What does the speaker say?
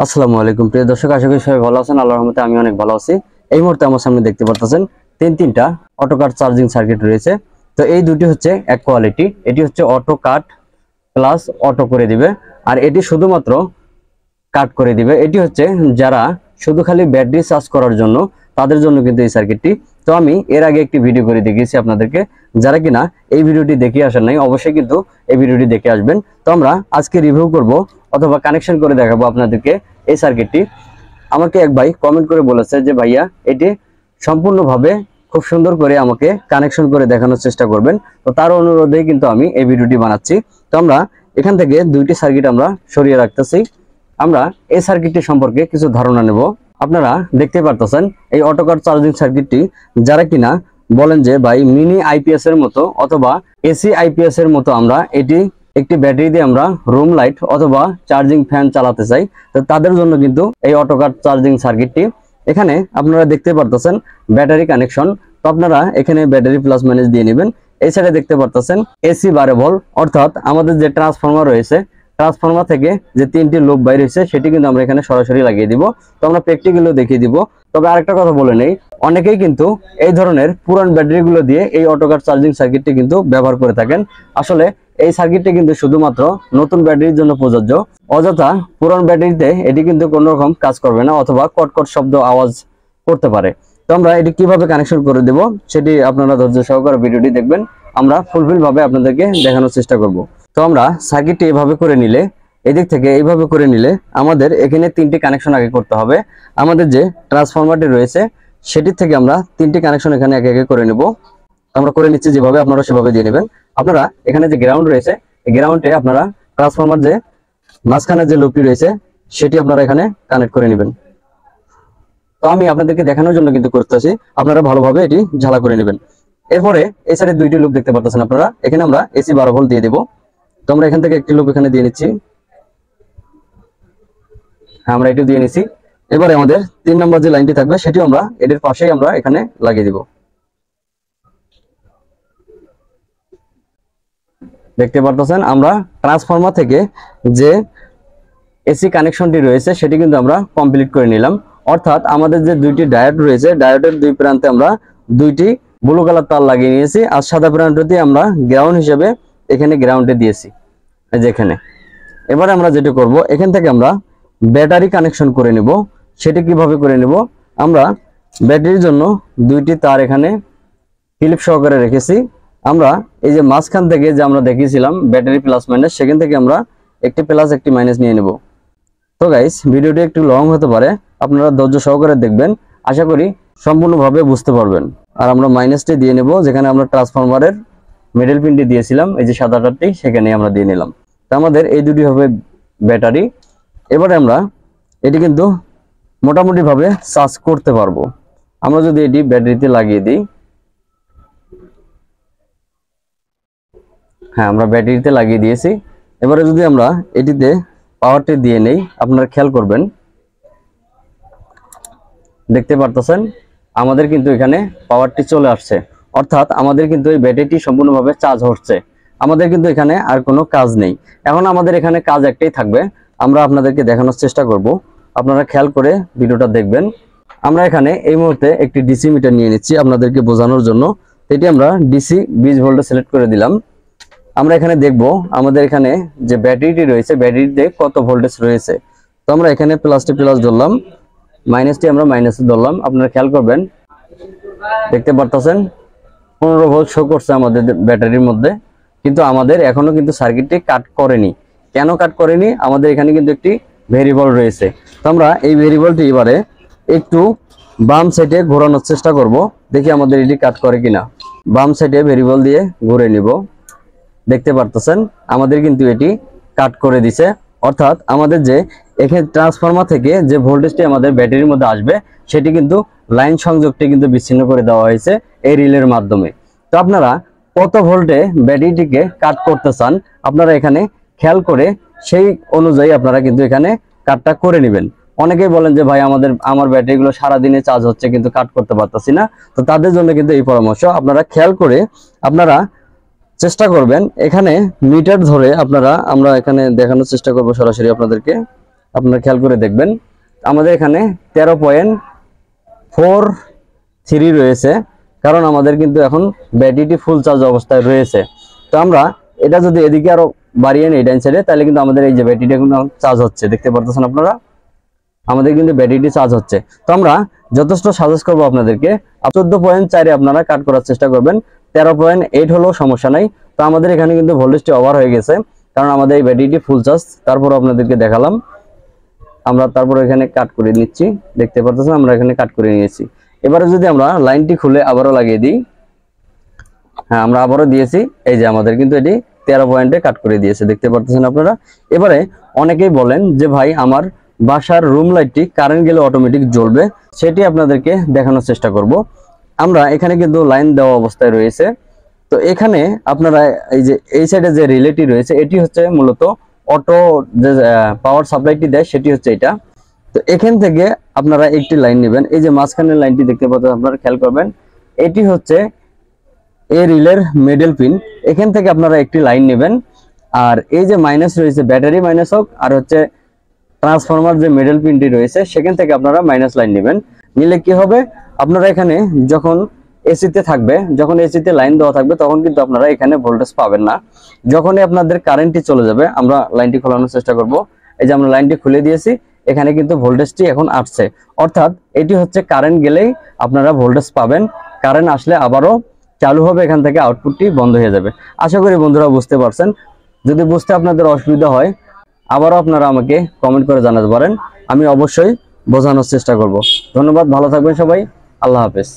আসসালামু আলাইকুম প্রিয় দর্শক, আশা করি সবাই ভালো আছেন। আল্লাহর রহমতে আমি অনেক ভালো আছি। এই মুহূর্তে আমার সামনে দেখতে পারতেছেন তিনটা অটো কাট চার্জিং সার্কিট রয়েছে। তো এই দুটি হচ্ছে এক কোয়ালিটি, এটি হচ্ছে অটো কাট প্লাস অটো করে দিবে, আর এটি শুধুমাত্র কাট করে দিবে। এটি হচ্ছে যারা শুধু খালি ব্যাটারি চার্জ করার জন্য, তাদের জন্য কিন্তু এই সার্কিটটি। তো আমি এর আগে একটি ভিডিও করে দেখিয়েছি আপনাদেরকে, যারা কিনা এই ভিডিওটি দেখে আসেন নাই অবশ্যই কিন্তু এই ভিডিওটি দেখে আসবেন। তো আমরা আজকে রিভিউ করব অথবা কানেকশন করে দেখাবো আপনাদেরকে এই সার্কিটটি। আমাকে এক ভাই কমেন্ট করে বলেছে যে ভাইয়া এটি সম্পূর্ণভাবে খুব সুন্দর করে আমাকে কানেকশন করে দেখানোর চেষ্টা করবেন। তো তার অনুরোধেই কিন্তু আমি এই ভিডিওটি বানাচ্ছি। তো আমরা এখান থেকে দুইটি সার্কিট আমরা সরিয়ে রাখতেছি। আমরা এই সার্কিটটি সম্পর্কে কিছু ধারণা নেব। আপনারা দেখতে পারতেছেন এই অটো কাট চার্জিং সার্কিটটি যারা কিনা বলেন যে ভাই মিনি আইপিএস এর মতো অথবা এসি আইপিএস এর মতো আমরা এটি একটি ব্যাটারি দিয়ে আমরা রুম লাইট অথবা চার্জিং ফ্যান চালাতে চাই, তো তাদের জন্য কিন্তু এই অটো কাট চার্জিং সার্কিটটি। এখানে আপনারা দেখতে পারতেছেন ব্যাটারি কানেকশন। তো আপনারা এখানে ব্যাটারি প্লাস মাইনাস দিয়ে নেবেন। এই সাইডে দেখতে পারতেছেন এসি 12 ভোল্ট, অর্থাৎ আমাদের যে ট্রান্সফরমার রয়েছে, ট্রান্সফরমার থেকে যে তিনটি লুপ বাইর হয়েছে সেটি কিন্তু আমরা এখানে সরাসরি লাগিয়ে দিব। তো আমরা প্র্যাকটিক্যালি দেখিয়ে দিব। তবে আরেকটা কথা বলে নেই, অনেকেই কিন্তু এই ধরনের পুরান ব্যাটারিগুলো দিয়ে এই অটো কাট চার্জিং সার্কিটটি কিন্তু ব্যবহার করে থাকেন। আসলে এই সার্কিটটি কিন্তু শুধুমাত্র নতুন ব্যাটারির জন্য প্রযোজ্য। অযথা পুরান ব্যাটারিতে এটি কিন্তু কোনো রকম কাজ করবে না অথবা কটকট শব্দ আওয়াজ করতে পারে। তো আমরা এটি কিভাবে কানেকশন করে দেব সেটি আপনারা ধৈর্য সহকারে ভিডিওটি দেখবেন। আমরা ফুলফিল ভাবে আপনাদেরকে দেখানোর চেষ্টা করব। তো আমরা সার্কিটটি এভাবে করে নিলে, এদিক থেকে এইভাবে করে নিলে আমাদের এখানে তিনটি কানেকশন আগে করতে হবে। আমাদের যে ট্রান্সফরমারটি রয়েছে সেটির থেকে আমরা তিনটি কানেকশন এখানে একে একে করে নেব। আমরা করে নিচ্ছি যেভাবে, আপনারা সেভাবে দিয়ে নেবেন। আপনারা এখানে যে গ্রাউন্ড রয়েছে, এই গ্রাউন্ডে আপনারা ট্রান্সফরমার যে মাঝখানে যে লুপটি রয়েছে সেটি আপনারা এখানে কানেক্ট করে নেবেন। তো আমি আপনাদেরকে দেখানোর জন্য কিন্তু করতেছি, আপনারা ভালোভাবে এটি ঝালা করে নেবেন। এরপরে এই সাইডে দুইটি লুপ দেখতে পাচ্ছেন আপনারা, এখানে আমরা এসি 12 ভোল্ট দিয়ে দেব। তো আমরা এখান থেকে একটি লুপ এখানে দিয়ে নিচ্ছি। হ্যাঁ, আমরা এটি দিয়ে নিচ্ছি। এবারে আমাদের 3 নম্বর যে লাইনটি থাকবে সেটি আমরা এটির পাশেই আমরা এখানে লাগিয়ে দিব। দেখতে পারতেছেন আমরা ট্রান্সফরমার থেকে যে এসি কানেকশনটি রয়েছে সেটি কিন্তু আমরা কমপ্লিট করে নিলাম। অর্থাৎ আমাদের যে দুইটি ডায়োড রয়েছে, ডায়োডের দুই প্রান্তে আমরা দুইটি ব্লু কালার তার লাগিয়ে নিয়েছি, আর সাদা প্রান্তটি আমরা গ্রাউন্ড হিসেবে এখানে গ্রাউন্ডে দিয়েছি এই যে এখানে। এবারে আমরা যেটা করব, এখান থেকে আমরা ব্যাটারি কানেকশন করে নেব। সেটি কিভাবে করে নেব, আমরা ব্যাটারির জন্য দুইটি তার এখানে ক্লিপ সহকারে রেখেছি। আমরা এই যে মাঝখান থেকে যে আমরা দেখিয়েছিলাম ব্যাটারি প্লাস মাইনাস, সেখান থেকে আমরা একটি প্লাস একটি মাইনাস নিয়ে নেব। তো গাইস, ভিডিওটি একটু লং হতে পারে, আপনারা ধৈর্য সহকারে দেখবেন, আশা করি সম্পূর্ণভাবে বুঝতে পারবেন। আর আমরা মাইনাসটি দিয়ে নেব যেখানে আমরা ট্রান্সফরমারের মিডল পিনটি দিয়েছিলাম, এই যে সাদা তারটি সেখানে আমরা দিয়ে নিলাম। তো আমাদের এই দুটি হবে ব্যাটারি। এবারে আমরা এটি কিন্তু মোটামুটি ভাবে চার্জ করতে পারবো। আমরা যদি এটি ব্যাটারিতে লাগিয়ে দিই, হ্যাঁ আমরা ব্যাটারিতে লাগিয়ে দিয়েছি। এবারে যদি আমরা এটিতে পাওয়ারটি দিয়ে নেই, আপনারা খেয়াল করবেন, দেখতে পারতেছেন আমাদের কিন্তু এখানে পাওয়ারটি চলে আসছে। অর্থাৎ আমাদের কিন্তু এই ব্যাটারিটি সম্পূর্ণভাবে চার্জ হচ্ছে। আমাদের কিন্তু এখানে আর কোনো কাজ নেই। এখন আমাদের এখানে কাজ একটাই থাকবে, আমরা আপনাদেরকে দেখানোর চেষ্টা করব, আপনারা খেয়াল করে ভিডিওটা দেখবেন। আমরা এখানে এই মুহূর্তে একটি ডিসি মিটার নিয়ে নিচ্ছি আপনাদেরকে বোঝানোর জন্য। এটি আমরা ডিসি 20 ভোল্টে সিলেক্ট করে দিলাম। আমরা এখানে দেখব আমাদের এখানে যে ব্যাটারিটি রয়েছে, ব্যাটারিতে কত ভোল্টেজ রয়েছে। তো আমরা এখানে প্লাসটি প্লাস ধরলাম, মাইনাসটি আমরা মাইনাসে ধরলাম। আপনারা খেয়াল করবেন, দেখতে পারতেছেন 15 ভোল্ট শো করছে আমাদের ব্যাটারির মধ্যে, কিন্তু আমাদের এখনো কিন্তু সার্কিটটি কাট করেনি। কেন কাট করেনি, আমাদের এখানে কিন্তু একটি ভেরিয়েবল রয়েছে। তো আমরা এই ভেরিয়েবলটি এবারে একটু বাম সাইডে ঘোরানোর চেষ্টা করব, দেখি আমাদের এটি কাট করে কিনা। বাম সাইডে ভেরিয়েবল দিয়ে ঘুরে নিব। দেখতে পারতেছেন আমাদের কিন্তু এটি কাট করে দিছে। অর্থাৎ আমাদের যে এখানে ট্রান্সফরমার থেকে যে ভোল্টেজটি আমাদের ব্যাটারির মধ্যে আসবে সেটি কিন্তু লাইন সংযোগটি কিন্তু বিচ্ছিন্ন করে দেওয়া হয়েছে এই রিলের মাধ্যমে। তো আপনারা কত ভোল্টে ব্যাটারিটিকে কাট করতে চান, আপনারা এখানে খেয়াল করে সেই অনুযায়ী আপনারা কিন্তু এখানে কাটটা করে নেবেন। অনেকেই বলেন যে ভাই আমার ব্যাটারিগুলো সারাদিনে চার্জ হচ্ছে কিন্তু কাট করতে পারতেছি না। তো তাদের জন্য কিন্তু এই পরামর্শ, আপনারা খেয়াল করে আপনারা চেষ্টা করবেন। এখানে মিটার ধরে আমরা এখানে দেখানোর চেষ্টা করব সরাসরি আপনাদেরকে। আপনারা খেয়াল করে দেখবেন আমাদের এখানে 13.43 রয়েছে, কারণ আমাদের কিন্তু এখন ব্যাটারিটি ফুল চার্জ অবস্থায় রয়েছে। তো আমরা এটা যদি এদিকে আরো বাড়িয়ে নিই ডান সাইডে, তাহলে কিন্তু আমাদের এই যে ব্যাটারিটা কিন্তু চার্জ হচ্ছে, দেখতে পারতেছেন আপনারা, আমাদের কিন্তু ব্যাটারিটি চার্জ হচ্ছে। তো আমরা যথেষ্ট সাজেস্ট করবো আপনাদেরকে 14.4 আপনারা কাট করার চেষ্টা করবেন। 13.8 হলেও সমস্যা নাই। তো আমাদের এখানে কিন্তু ভোল্টেজটি ওভার হয়ে গেছে, কারণ আমাদের এই ব্যাটারিটি ফুল চার্জ। তারপর আপনাদেরকে দেখালাম, আমরা তারপর এখানে কাট করে নিচ্ছি, দেখতে পারতেছেন আমরা এখানে কাট করে নিয়েছি। এবারে যদি আমরা লাইনটি খুলে আবারও লাগিয়ে দিই, হ্যাঁ আমরা আবারও দিয়েছি, এই যে আমাদের কিন্তু এটি 13 পয়েন্টে কাট করে দিয়েছে, দেখতে পারতেছেন আপনারা। এবারে অনেকেই বলেন যে ভাই আমার বাসার রুম লাইটটি কারেন্ট গেলে অটোমেটিক জ্বলবে, সেটি আপনাদেরকে দেখানোর চেষ্টা করব। আমরা এখানে কিন্তু লাইন দেওয়া অবস্থায় রয়েছে। তো এখানে আপনারা এই যে এই সাইডে যে রিলেটি রয়েছে, এটি হচ্ছে মূলত অটো যে পাওয়ার সাপ্লাইটি দেয়, সেটি হচ্ছে এটা। তো এখান থেকে আপনারা একটি লাইন নেবেন, এই যে মাঝখানের লাইনটি দেখতে পাচ্ছেন, আপনারা খেয়াল করবেন, এটি হচ্ছে এই রিলের মিডল পিন। এখান থেকে আপনারা একটি লাইন নেবেন, আর এই যে মাইনাস রয়েছে, ব্যাটারি মাইনাস হোক আর হচ্ছে ট্রান্সফরমার যে মিডল পিনটি রয়েছে, সেখান থেকে আপনারা মাইনাস লাইন নেবেন। নিলে কি হবে, আপনারা এখানে যখন এসিতে থাকবে, যখন এসিতে লাইন দেওয়া থাকবে, তখন কিন্তু আপনারা এখানে ভোল্টেজ পাবেন না। যখনই আপনাদের কারেন্টটি চলে যাবে, আমরা লাইনটি খোলানোর চেষ্টা করব। এই যে আমরা লাইনটি খুলে দিয়েছি, এখানে কিন্তু ভোল্টেজটি এখন আসছে, অর্থাৎ এটি হচ্ছে কারেন্ট গেলেই আপনারা ভোল্টেজ পাবেন, কারেন্ট আসলে আবারও চালু হবে, এখান থেকে আউটপুটটি বন্ধ হয়ে যাবে। আশা করি বন্ধুরা বুঝতে পারছেন। যদি বুঝতে আপনাদের অসুবিধা হয়, আবারও আপনারা আমাকে কমেন্ট করে জানাতে পারেন, আমি অবশ্যই বোঝানোর চেষ্টা করব। ধন্যবাদ, ভালো থাকবেন সবাই, আল্লাহ হাফেজ।